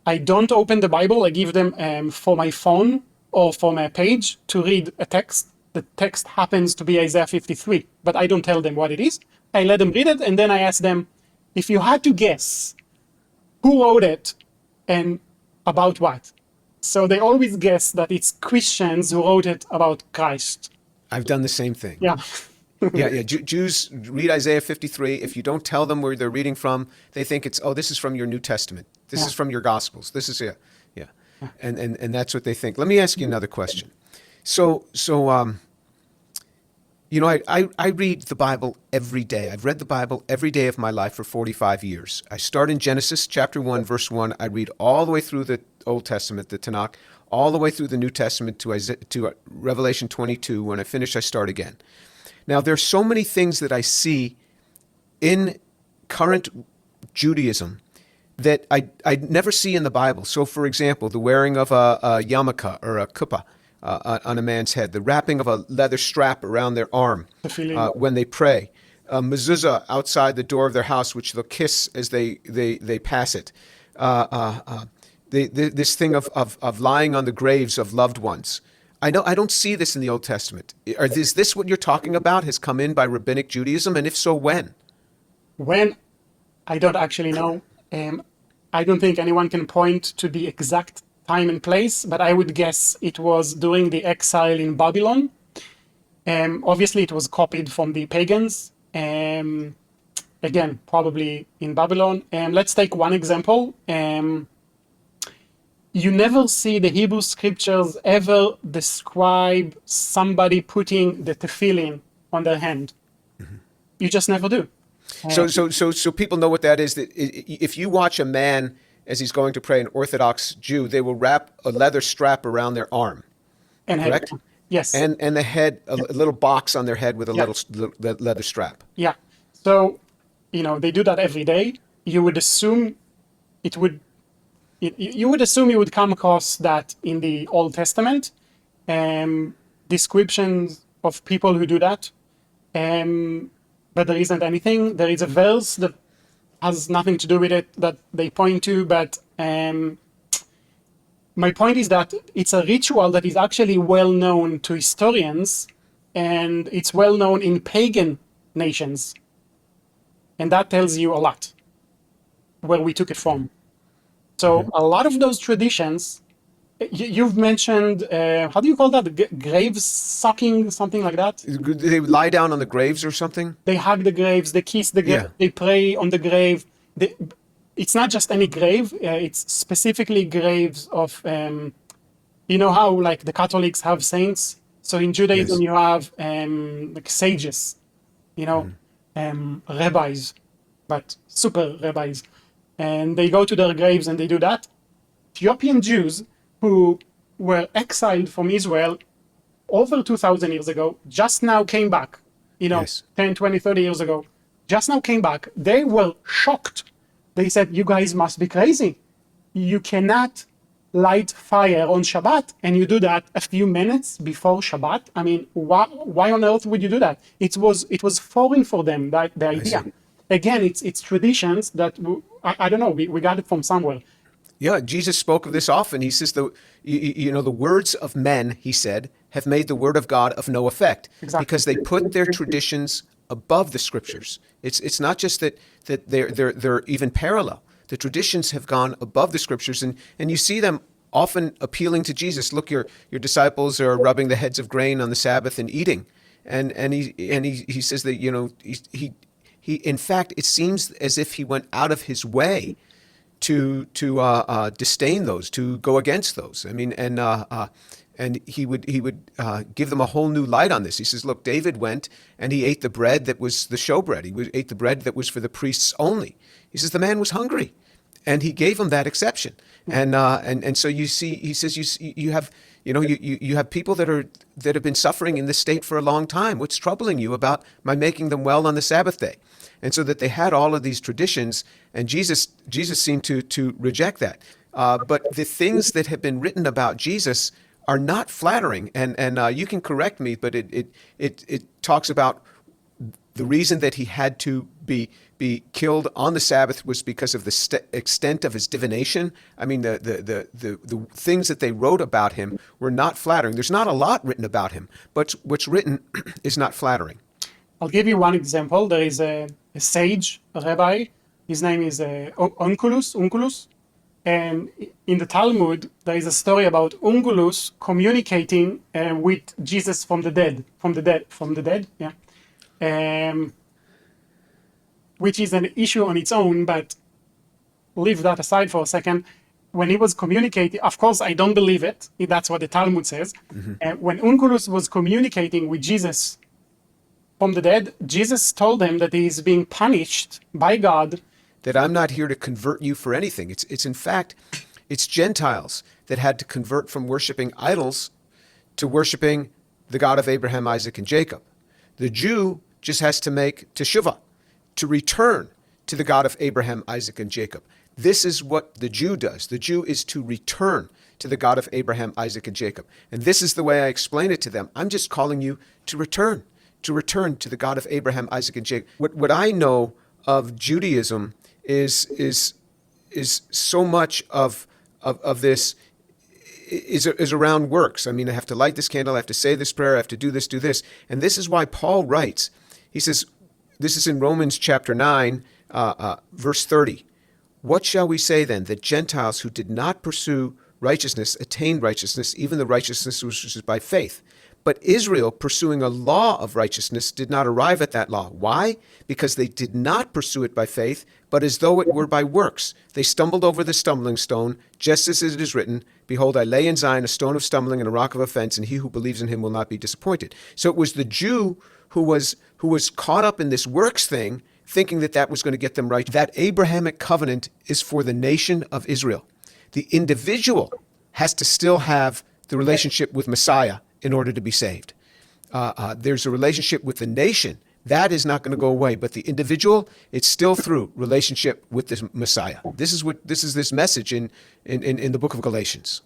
I don't open the Bible. I give them for my phone or for my page to read a text. The text happens to be Isaiah 53, but I don't tell them what it is. I let them read it, and then I ask them, if you had to guess who wrote it and about what. So they always guess that it's Christians who wrote it about Christ. I've done the same thing. Yeah. Yeah. Jews read Isaiah 53. If you don't tell them where they're reading from, they think it's, this is from your New Testament. This is from your Gospels. This is, yeah. And that's what they think. Let me ask you another question. So I read the Bible every day. I've read the Bible every day of my life for 45 years. I start in Genesis chapter 1, verse 1. I read all the way through the Old Testament, the Tanakh, all the way through the New Testament to Revelation 22. When I finish, I start again. Now, there's so many things that I see in current Judaism that I never see in the Bible. So, for example, the wearing of a yarmulke or a kippah on a man's head, the wrapping of a leather strap around their arm when they pray, a mezuzah outside the door of their house, which they'll kiss as they pass it, this thing of lying on the graves of loved ones. I don't see this in the Old Testament. Is this what you're talking about, has come in by Rabbinic Judaism? And if so, when? When? I don't actually know. I don't think anyone can point to the exact time and place, but I would guess it was during the exile in Babylon. Obviously, it was copied from the pagans. Again, probably in Babylon. Let's take one example. You never see the Hebrew scriptures ever describe somebody putting the tefillin on their hand. Mm-hmm. You just never do. So people know what that is. That if you watch a man as he's going to pray, an Orthodox Jew, they will wrap a leather strap around their arm. And correct? Head. Yes. And the head, a little box on their head with a little leather strap. Yeah. So, they do that every day. You would assume you would come across that in the Old Testament, descriptions of people who do that. But there isn't anything. There is a verse that has nothing to do with it that they point to, but my point is that it's a ritual that is actually well known to historians, and it's well known in pagan nations. And that tells you a lot, where we took it from. So a lot of those traditions, you've mentioned, how do you call that? Grave sucking, something like that? They lie down on the graves or something? They hug the graves, they kiss the grave, They pray on the grave. It's not just any grave, it's specifically graves of, how like the Catholics have saints? So in Judaism, you have like sages, rabbis, but super rabbis. And they go to their graves and they do that. Ethiopian Jews who were exiled from Israel over 2,000 years ago, just now came back, 10, 20, 30 years ago, just now came back. They were shocked. They said, you guys must be crazy. You cannot light fire on Shabbat, and you do that a few minutes before Shabbat. I mean, why on earth would you do that? It was foreign for them, the idea. Again, it's traditions that, I don't know, we got it from somewhere. Yeah, Jesus spoke of this often. He says, the words of men, he said, have made the word of God of no effect. Exactly. Because they put their traditions above the scriptures. It's not just that they're even parallel. The traditions have gone above the scriptures, and you see them often appealing to Jesus. Look, your disciples are rubbing the heads of grain on the Sabbath and eating. And he says that, he in fact, it seems as if he went out of his way to disdain those, to go against those. I mean, and he would give them a whole new light on this. He says, look, David went and he ate the bread that was the showbread. He ate the bread that was for the priests only. He says the man was hungry, and he gave him that exception. And so you see, he says you have people that have been suffering in this state for a long time. What's troubling you about my making them well on the Sabbath day? And so that they had all of these traditions, and Jesus seemed to reject that. But the things that have been written about Jesus are not flattering, and you can correct me, but it talks about the reason that he had to be be killed on the Sabbath was because of the extent of his divination. I mean, the things that they wrote about him were not flattering. There's not a lot written about him, but what's written is not flattering. I'll give you one example. There is a sage, a rabbi. His name is Onkelos. And in the Talmud, there is a story about Onkelos communicating with Jesus from the dead, which is an issue on its own, but leave that aside for a second. When he was communicating, of course, I don't believe it. That's what the Talmud says. And when Onkelos was communicating with Jesus from the dead, Jesus told him that he is being punished by God. That I'm not here to convert you for anything. It's in fact, it's Gentiles that had to convert from worshiping idols to worshiping the God of Abraham, Isaac, and Jacob. The Jew just has to make teshuvah, to return to the God of Abraham, Isaac, and Jacob. This is what the Jew does. The Jew is to return to the God of Abraham, Isaac, and Jacob. And this is the way I explain it to them. I'm just calling you to return to the God of Abraham, Isaac, and Jacob. What I know of Judaism is so much of this is around works. I mean, I have to light this candle, I have to say this prayer, I have to do this. And this is why Paul writes. He says, this is in Romans chapter 9, verse 30. What shall we say then? That Gentiles who did not pursue righteousness attained righteousness, even the righteousness which is by faith. But Israel, pursuing a law of righteousness, did not arrive at that law. Why? Because they did not pursue it by faith, but as though it were by works. They stumbled over the stumbling stone, just as it is written, Behold, I lay in Zion a stone of stumbling and a rock of offense, and he who believes in him will not be disappointed. So it was the Jew who was caught up in this works thing, thinking that was going to get them right. That Abrahamic covenant is for the nation of Israel. The individual has to still have the relationship with Messiah in order to be saved. There's a relationship with the nation. That is not going to go away. But the individual, it's still through relationship with the Messiah. This is this message in the book of Galatians.